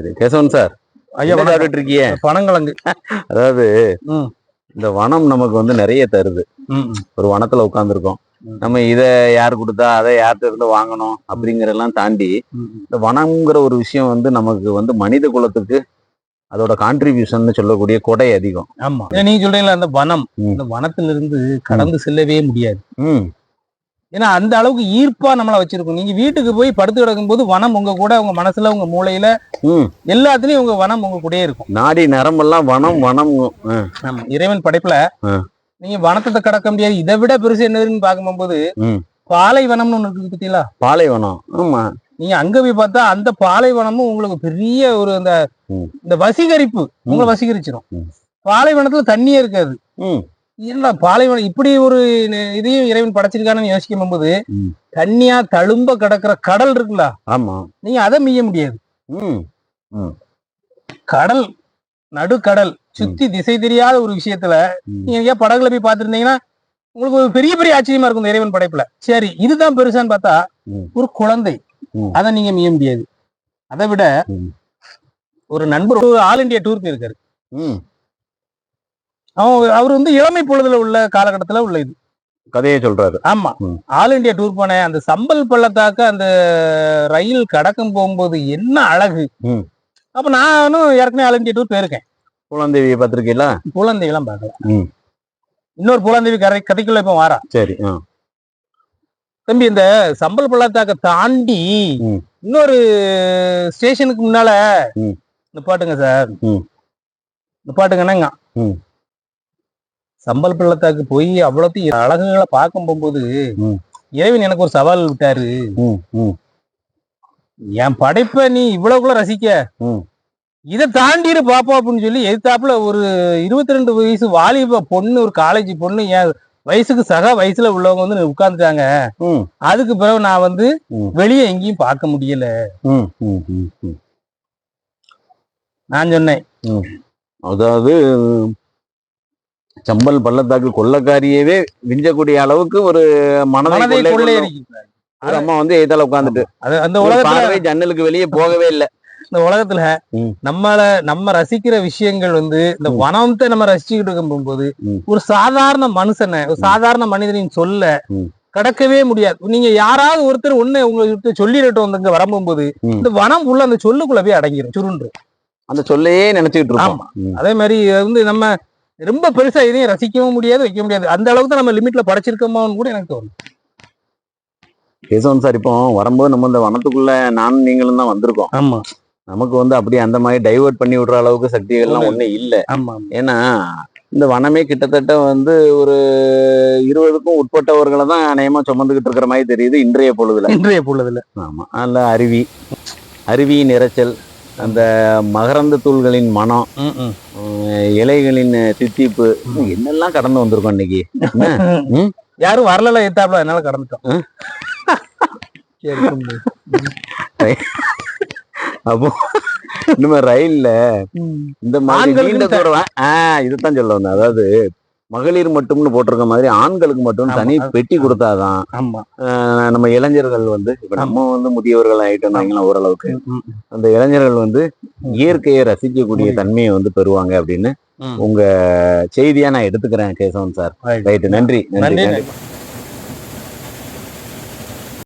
சரி கேசவன் சார், ஐயா சாப்பிட்டு இருக்கீங்க? பனங்கிழங்கு. அதாவது இந்த வனம் நமக்கு வந்து நிறைய தருது. ஒரு வனத்துல உட்கார்ந்துருக்கோம், நம்ம இதை யார் கொடுத்தா அதை யார்கிட்ட இருந்து வாங்கணும் அப்படிங்கறதெல்லாம் தாண்டி இந்த வனம்ங்கிற ஒரு விஷயம் வந்து நமக்கு வந்து மனித குலத்துக்கு அதோட கான்ட்ரிபியூஷன் சொல்லக்கூடிய கொடை அதிகம். ஆமா, நீங்க சொல்றீங்களா அந்த வனம், இந்த வனத்திலிருந்து கடந்து செல்லவே முடியாது. ஏன்னா அந்த அளவுக்கு ஈர்ப்பா நம்மள வச்சிருக்கும். நீங்க வீட்டுக்கு போய் படுத்து கிடக்கும் போது வனம் உங்க கூட, உங்க மனசுல, உங்க மூளையில எல்லாத்துலயும் உங்க வனம் உங்க கூடயே இருக்கும். நாடி நரம்பெல்லாம் வனம் வனம். ஆமா, இறைவன் படைப்புல நீங்க வனத்தை கடக்க முடியாது. இதை விட பெருசு என்னதுன்னு பார்க்கும்போது பாலைவனம்னு ஒண்ணு இருக்கு பத்திங்களா? பாலைவனம். ஆமா, நீங்க அங்க போய் பார்த்தா அந்த பாலைவனமும் உங்களுக்கு பெரிய ஒரு இந்த வசீகரிப்பு உங்களை வசீகரிச்சிடும். பாலைவனத்துல தண்ணியே இருக்காது. இல்ல பாலைவனம் இப்படி ஒரு இதையும் இறைவன் படைச்சிருக்கான்னு யோசிக்கும் போது தண்ணியா தழும்ப கிடக்குற கடல் இருக்குல்ல, ஆமா, நீங்க அதை மீய முடியாது. கடல், நடுக்கடல், சுத்தி திசை தெரியாத ஒரு விஷயத்துல நீங்க படகுல போய் பார்த்திருந்தீங்கன்னா உங்களுக்கு ஒரு பெரிய பெரிய ஆச்சரியமா இருக்கும் இந்த இறைவன் படைப்புல. சரி, இதுதான் பெருசான்னு பார்த்தா ஒரு குழந்தை, அதை நீங்க மீய முடியாது. அதை விட ஒரு நண்பர் ஒரு ஆல் இண்டியா டூர் போயிருக்காரு. அவர் வந்து இளமை பொழுதுல உள்ள காலகட்டத்துல உள்ள இது கதையை சொல்றாரு. ஆமா, ஆல் இண்டியா டூர் போனேன். அந்த சம்பல் பள்ளத்தாக்க அந்த ரயில் கடக்கும் போகும்போது என்ன அழகு. அப்ப நானும் ஏற்கனவே ஆல் இண்டியா டூர் போயிருக்கேன். புலந்தேவியை பார்த்திருக்கீங்களா? புலந்தேவிலாம் பார்க்கல. இன்னொரு புலந்தேவி கதைக்குள்ள இப்ப வாரா. சரி தம்பி, இந்த சம்பல் பள்ளத்தாக்க தாண்டி இன்னொரு ஸ்டேஷனுக்கு முன்னால நிப்பாட்டுங்க சார், நிப்பாட்டுங்கன்னாங்க. சம்பல் பள்ளத்தாக்கு போய் அவ்வளோத்தையும் அழகுகளை பார்க்கும் போகும்போது இறைவன் எனக்கு ஒரு சவால் விட்டாரு. என் படைப்பை நீ இவ்வளவுக்குள்ள ரசிக்க, இதை தாண்டிட்டு பாப்பா அப்படின்னு சொல்லி எதிர்த்தாப்புல ஒரு 22 வயசு வாலிப பொண்ணு, ஒரு காலேஜ் பொண்ணு, என் வயசுக்கு சக வயசுல உள்ளவங்க வந்து உட்கார்ந்துட்டாங்க. அதுக்கு பிறகு நான் வந்து வெளியே எங்கேயும் பார்க்க முடியல. நான் சொன்னேன், அதாவது சம்பல் பள்ளத்தாக்கு கொள்ளக்காரியவே விஞ்சக்கூடிய அளவுக்கு ஒரு மனதை அம்மா வந்து எதால உட்கார்ந்துட்டு அந்த உலகத்துல ஜன்னலுக்கு வெளியே போகவே இல்லை. இந்த உலகத்துல நம்ம ரசிக்கிற விஷயங்கள் வந்து இந்த வனத்தை நம்ம ரசிச்சுக்கிட்டு இருக்கும் போது ஒரு சாதாரண மனுஷனை, ஒரு சாதாரண மனிதனின் சொல்ல கடக்கவே முடியாது. நீங்க யாராவது ஒருத்தர் ஒண்ணு உங்களுக்கு சொல்லிட்டு வந்து வரும்போது இந்த வனம் உள்ள அந்த சொல்லுக்குள்ள போய் அடங்கிடும், சுருண்டு அந்த சொல்லையே நினைச்சுக்கிட்டு இருக்கோம். அதே மாதிரி வந்து நம்ம ரொம்ப பெருசா இதையும் ரசிக்கவும் முடியாது, வைக்க முடியாது. அந்த அளவுக்கு தான் நம்ம லிமிட்ல படைச்சிருக்கோமோன்னு கூட எனக்கு தோணும். கேசவன் சார், இப்போ வரும்போது நம்ம இந்த வனத்துக்குள்ள நானும் நீங்களும் தான் வந்திருக்கோம். ஆமா, நமக்கு வந்து அப்படியே அந்த மாதிரி டைவர்ட் பண்ணி விடுற அளவுக்கு சக்திகள்லாம் ஒண்ணும் இல்லை. ஏன்னா இந்த வனமே கிட்டத்தட்ட வந்து ஒரு 20க்கும் உட்பட்டவர்களை தான் அநேகமா சுமந்துகிட்டு இருக்கிற மாதிரி தெரியுது இன்றைய பொழுதுல. ஆமா, அல்ல அருவியின் இறைச்சல், அந்த மகரந்த தூள்களின் மனம், இலைகளின் தித்திப்பு, என்னெல்லாம் கடந்து வந்திருக்கோம் இன்னைக்கு. யாரும் வரல ஏத்தாப்புல, என்னால கடந்துட்டோம். அப்போ இனிமே ரயில்ல இந்த மாதிரி இதுதான் சொல்ல வந்தேன். அதாவது மகளிர் மட்டும்னு போட்டிருக்க மாதிரி ஆண்களுக்கு மட்டும் தனி பெட்டி கொடுத்தாதான் நம்ம இளைஞர்கள் வந்து, இப்ப நம்ம வந்து முதியவர்கள் ஆயிட்டோம்னா ஓரளவுக்கு அந்த இளைஞர்கள் வந்து இயற்கையை ரசிக்கக்கூடிய தன்மையை வந்து பெறுவாங்க அப்படின்னு உங்க செய்தியா நான் எடுத்துக்கிறேன் கேசவன் சார். ரைட்டு, நன்றி.